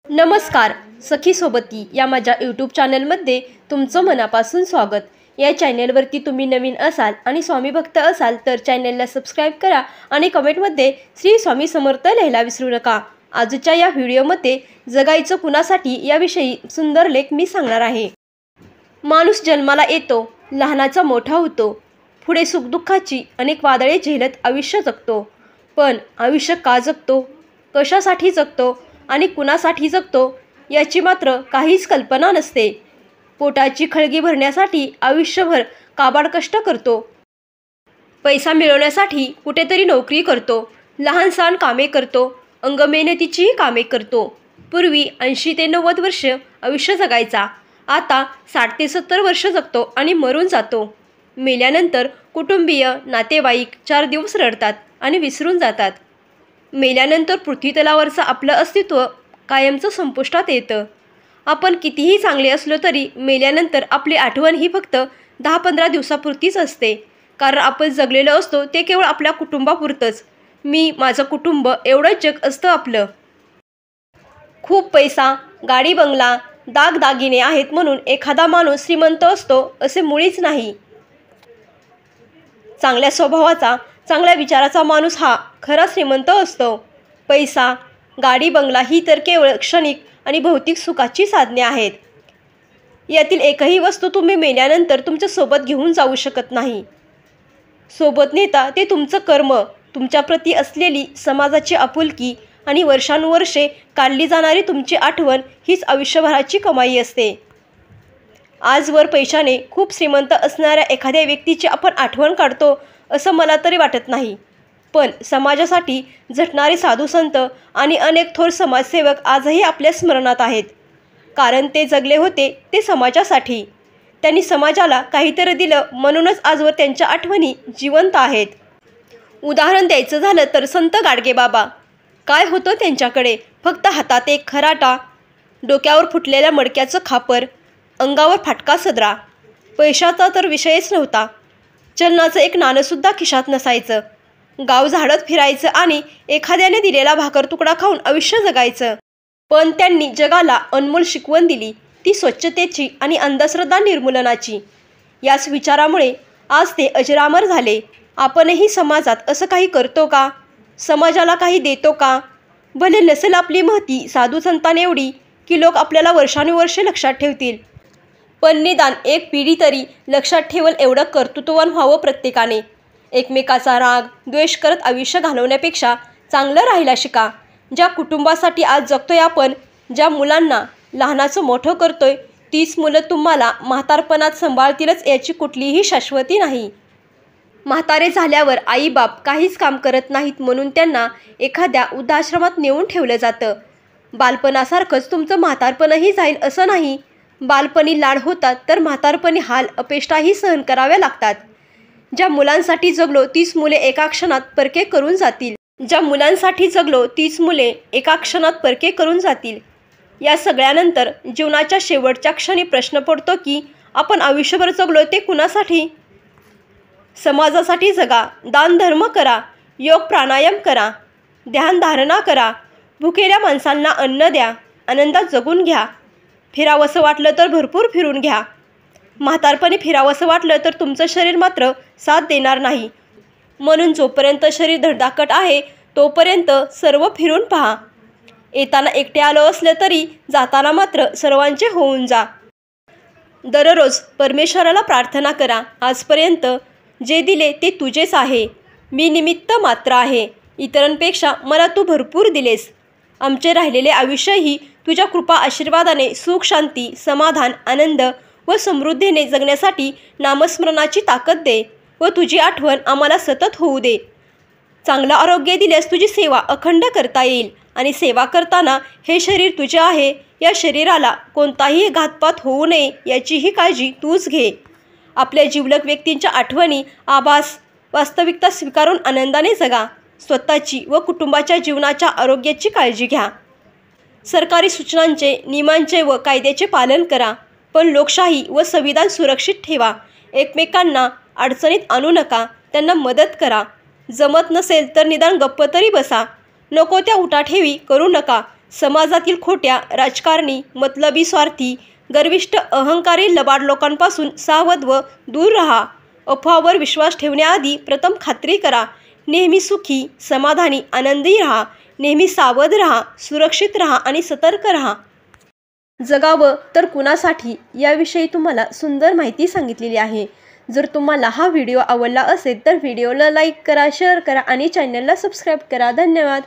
नमस्कार. सखी सोबती या माझ्या यूट्यूब चॅनलमध्ये तुमचं मनापासून स्वागत. या चॅनलवरती तुम्ही नवीन असाल आणि स्वामी भक्त असाल तर चॅनलला सबस्क्राईब करा आणि कमेंटमध्ये श्री स्वामी समर्थ लिहायला विसरू नका. आजच्या या व्हिडिओमध्ये जगायचं कुणासाठी याविषयी सुंदर लेख मी सांगणार आहे. माणूस जन्माला येतो, लहानाचा मोठा होतो, पुढे सुखदुःखाची अनेक वादळे झेलत आयुष्य जगतो. पण आयुष्य का जगतो, कशासाठी जगतो आणि कुणासाठी जगतो याची मात्र काहीच कल्पना नसते. पोटाची खळगी भरण्यासाठी आयुष्यभर काबाड कष्ट करतो. पैसा मिळवण्यासाठी कुठेतरी नोकरी करतो, लहान सहान कामे करतो, अंगमेहनतीचीही कामे करतो. पूर्वी 80 ते 90 वर्ष आयुष्य जगायचा, आता 60 ते 70 वर्ष जगतो आणि मरून जातो. मेल्यानंतर कुटुंबीय नातेवाईक 4 दिवस रडतात आणि विसरून जातात. मेल्यानंतर पृथ्वीतलावरचं आपलं अस्तित्व कायमचं संपुष्टात येतं. आपण कितीही चांगले असलो तरी मेल्यानंतर आपली आठवण ही फक्त 10-15 दिवसापुरतीच असते. कारण आपण जगलेलो असतो ते केवळ आपल्या कुटुंबापुरतंच. मी, माझं कुटुंब एवढंच जग असतं आपलं. खूप पैसा, गाडी बंगला, दागदागिने आहेत म्हणून एखादा माणूस श्रीमंत असतो असे मुळीच नाही. चांगल्या स्वभावाचा, चांगल्या विचाराचा माणूस हा खरा श्रीमंत असतो. पैसा, गाडी बंगला ही तर केवळ क्षणिक आणि भौतिक सुखाची साधने आहेत. यातील एकही वस्तू तुम्ही मेल्यानंतर तुमच्या सोबत घेऊन जाऊ शकत नाही. सोबत नेता ते तुमचं कर्म, तुमच्याप्रती असलेली समाजाची आपुलकी आणि वर्षानुवर्षे काढली जाणारी तुमची आठवण हीच आयुष्यभराची कमाई असते. आजवर पैशाने खूप श्रीमंत असणाऱ्या एखाद्या व्यक्तीची आपण आठवण काढतो असं मला तरी वाटत नाही. पण समाजासाठी झटणारे साधुसंत आणि अनेक थोर समाजसेवक आजही आपल्या स्मरणात आहेत. कारण ते जगले होते ते समाजासाठी. त्यांनी समाजाला काहीतरी दिलं म्हणूनच आजवर त्यांच्या आठवणी जिवंत आहेत. उदाहरण द्यायचं झालं तर संत गाडगेबाबा. काय होतं त्यांच्याकडे? फक्त हातात एक खराटा, डोक्यावर फुटलेल्या मडक्याचं खापर, अंगावर फाटका सदरा. पैशाचा तर विषयच नव्हता. चलनाचं एक नाणंसुद्धा खिशात नसायचं. गाव झाडत फिरायचं आणि एखाद्याने दिलेला भाकर तुकडा खाऊन आयुष्य जगायचं. पण त्यांनी जगाला अनमोल शिकवण दिली, ती स्वच्छतेची आणि अंधश्रद्धा निर्मूलनाची. याच विचारामुळे आज ते अजरामर झाले. आपणही समाजात असं काही करतो का? समाजाला काही देतो का? भले नसेल आपली महती साधू संतांनी एवढी की लोक आपल्याला वर्षानुवर्षे लक्षात ठेवतील, पण निदान एक पिढी तरी लक्षात ठेवल एवढं कर्तृत्ववान व्हावं प्रत्येकाने. एकमेकाचा राग, द्वेष करत आयुष्य घालवण्यापेक्षा चांगलं राहायला शिका. ज्या कुटुंबासाठी आज जगतोय आपण, ज्या मुलांना लहानाचं मोठं करतोय, तीच मुलं तुम्हाला म्हातारपणात सांभाळतीलच याची कुठलीही शाश्वती नाही. म्हातारे झाल्यावर आईबाप काहीच काम करत नाहीत म्हणून त्यांना एखाद्या वृद्धाश्रमात नेऊन ठेवलं जातं. बालपणासारखंच तुमचं म्हातारपणही जाईल असं नाही. बालपणी लाड होतात तर म्हातारपणी हाल अपेष्टाही सहन कराव्या लागतात. ज्या मुलांसाठी जगलो तीच मुले एका क्षणात परके करून जातील. ज्या मुलांसाठी जगलो तीच मुले एका क्षणात परके करून जातील. या सगळ्यानंतर जीवनाच्या शेवटच्या क्षणी प्रश्न पडतो की आपण आयुष्यभर जगलो ते कुणासाठी? समाजासाठी जगा, दानधर्म करा, योग प्राणायाम करा, ध्यानधारणा करा, भुकेल्या माणसांना अन्न द्या, आनंदात जगून घ्या. फिरावंसं वाटलं तर भरपूर फिरून घ्या. म्हातारपणी फिरावंसं वाटलं तर तुमचं शरीर मात्र साथ देणार नाही. म्हणून जोपर्यंत शरीर धडधाकट आहे तोपर्यंत सर्व फिरून पहा. येताना एकटे आलो असलं तरी जाताना मात्र सर्वांचे होऊन जा. दररोज परमेश्वराला प्रार्थना करा, आजपर्यंत जे दिले ते तुझेच आहे. मी निमित्त मात्र आहे. इतरांपेक्षा मला तू भरपूर दिलेस. आमचे राहिलेले आयुष्यही तुझ्या कृपा आशीर्वादाने सुख, शांती, समाधान, आनंद व समृद्धीने जगण्यासाठी नामस्मरणाची ताकद दे व तुझी आठवण आम्हाला सतत होऊ दे. चांगलं आरोग्य दिल्यास तुझी सेवा अखंड करता येईल आणि सेवा करताना हे शरीर तुझे आहे, या शरीराला कोणताही घातपात होऊ नये याचीही काळजी तूच घे. आपल्या जिवलग व्यक्तींच्या आठवणी, आभास, वास्तविकता स्वीकारून आनंदाने जगा. स्वतःची व कुटुंबाच्या जीवनाच्या आरोग्याची काळजी घ्या. सरकारी सूचनांचे, नियमांचे व कायद्याचे पालन करा. पण लोकशाही व संविधान सुरक्षित ठेवा. एकमेकांना अडचणीत आणू नका, त्यांना मदत करा. जमत नसेल तर निदान गप्प तरी बसा. नको त्या उठाठेवी करू नका. समाजातील खोट्या, राजकारणी, मतलबी, स्वार्थी, गर्विष्ठ, अहंकारी, लबाड लोकांपासून सावध व दूर राहा. अफवावर विश्वास ठेवण्याआधी प्रथम खात्री करा. नेहमी सुखी, समाधानी, आनंदी राहा. नेहमी सावध राहा, सुरक्षित राहा आणि सतर्क राहा. जगावं तर कुणासाठी याविषयी तुम्हाला सुंदर माहिती सांगितलेली आहे. जर तुम्हाला हा व्हिडिओ आवडला असेल तर व्हिडिओला लाईक करा, शेअर करा आणि चॅनलला सबस्क्राईब करा. धन्यवाद.